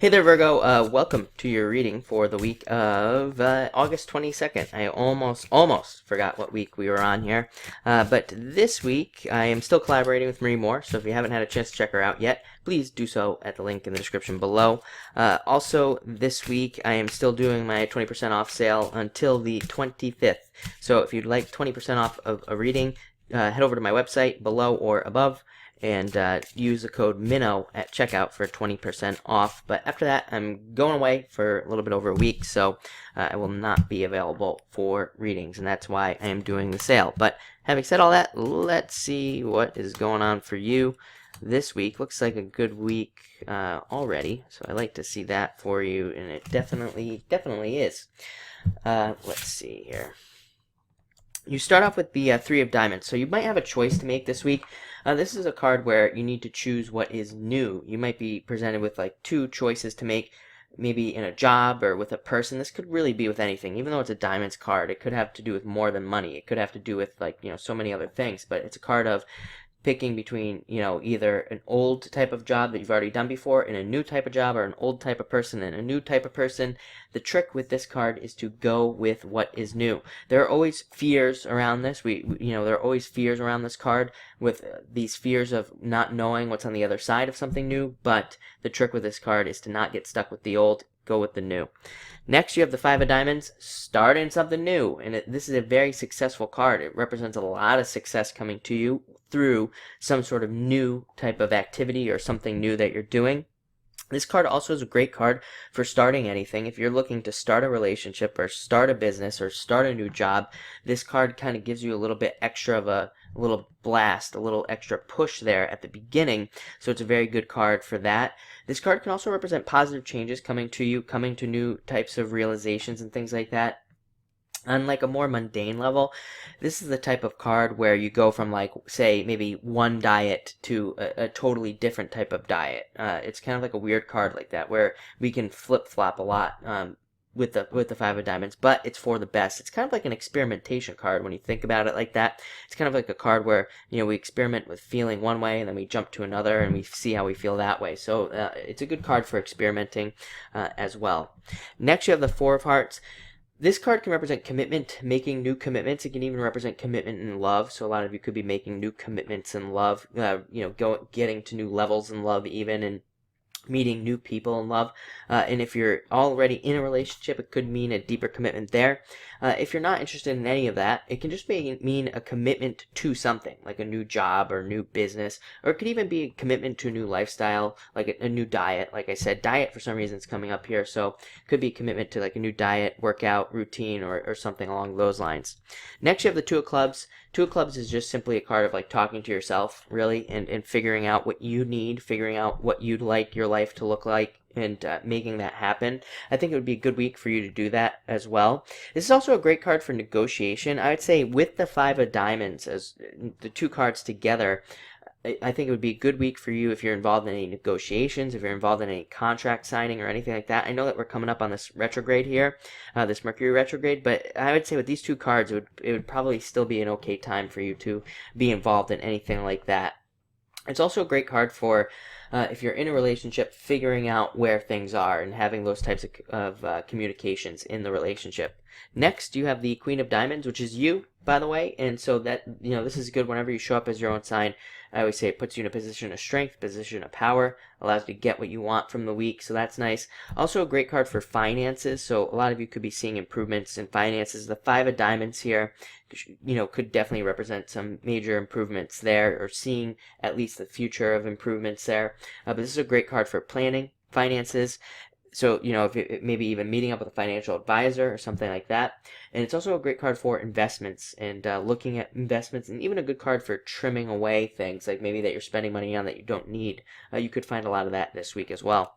Hey there, Virgo. Welcome to your reading for the week of August 22nd. I almost forgot what week we were on here. But this week, I am still collaborating with Marie Moore, so if you haven't had a chance to check her out yet, please do so at the link in the description below. Also, this week, I am still doing my 20% off sale until the 25th. So if you'd like 20% off of a reading, head over to my website below or above and use the code MINNOW at checkout for 20% off. But after that, I'm going away for a little bit over a week, so I will not be available for readings, and that's why I am doing the sale. But having said all that, let's see what is going on for you this week. Looks like a good week already, so I like to see that for you, and it definitely is. Let's see here. You start off with the Three of Diamonds, so you might have a choice to make this week. This is a card where you need to choose what is new. You might be presented with like two choices to make, maybe in a job or with a person. This could really be with anything. Even though it's a Diamonds card, it could have to do with more than money. It could have to do with, like, so many other things, but it's a card of picking between, either an old type of job that you've already done before and a new type of job, or an old type of person and a new type of person. The trick with this card is to go with what is new. There are always fears around this. There are always fears around this card, with these fears of not knowing what's on the other side of something new, but the trick with this card is to not get stuck with the old, go with the new. Next, you have the Five of Diamonds, starting something new, and this is a very successful card. It represents a lot of success coming to you through some sort of new type of activity or something new that you're doing. This card also is a great card for starting anything. If you're looking to start a relationship or start a business or start a new job, this card kind of gives you a little bit extra of a little blast, a little extra push there at the beginning. So it's a very good card for that. This card can also represent positive changes coming to you, coming to new types of realizations and things like that. On like a more mundane level, this is the type of card where you go from, like, say, maybe one diet to a totally different type of diet. It's kind of like a weird card like that, where we can flip-flop a lot with the Five of Diamonds, but it's for the best. It's kind of like an experimentation card when you think about it like that. It's kind of like a card where, we experiment with feeling one way, and then we jump to another, and we see how we feel that way. So it's a good card for experimenting as well. Next, you have the Four of Hearts. This card can represent commitment, making new commitments. It can even represent commitment in love. So a lot of you could be making new commitments in love, getting to new levels in love even, and meeting new people in love. And if you're already in a relationship, it could mean a deeper commitment there. If you're not interested in any of that, it can just mean a commitment to something, like a new job or new business, or it could even be a commitment to a new lifestyle, like a new diet. Like I said, diet for some reason is coming up here, so it could be a commitment to like a new diet, workout, routine, or something along those lines. Next, you have the Two of Clubs. Two of Clubs is just simply a card of like talking to yourself, really, and figuring out what you need, figuring out what you'd like your life to look like, and making that happen. I think it would be a good week for you to do that as well. This is also a great card for negotiation. I would say with the Five of Diamonds, as the two cards together, I think it would be a good week for you if you're involved in any negotiations, if you're involved in any contract signing or anything like that. I know that we're coming up on this retrograde here, this Mercury retrograde, but I would say with these two cards, it would probably still be an okay time for you to be involved in anything like that. It's also a great card for if you're in a relationship, figuring out where things are and having those types of communications in the relationship. Next, you have the Queen of Diamonds, which is you, by the way, and so that, this is good whenever you show up as your own sign. I always say it puts you in a position of strength, position of power, allows you to get what you want from the week, so that's nice. Also a great card for finances, so a lot of you could be seeing improvements in finances. The Five of Diamonds here, could definitely represent some major improvements there, or seeing at least the future of improvements there. But this is a great card for planning, finances. So, if maybe even meeting up with a financial advisor or something like that. And it's also a great card for investments and looking at investments, and even a good card for trimming away things like maybe that you're spending money on that you don't need. You could find a lot of that this week as well.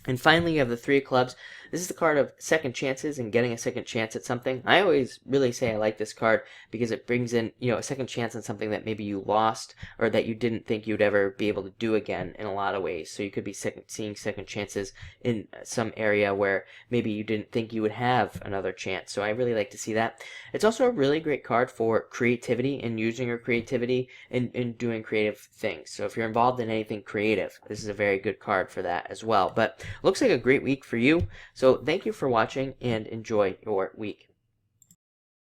And finally, you have the Three of Clubs. This is the card of second chances and getting a second chance at something. I always really say I like this card because it brings in, a second chance on something that maybe you lost or that you didn't think you'd ever be able to do again in a lot of ways. So you could be seeing second chances in some area where maybe you didn't think you would have another chance. So I really like to see that. It's also a really great card for creativity and using your creativity in doing creative things. So if you're involved in anything creative, this is a very good card for that as well. But looks like a great week for you. So thank you for watching and enjoy your week.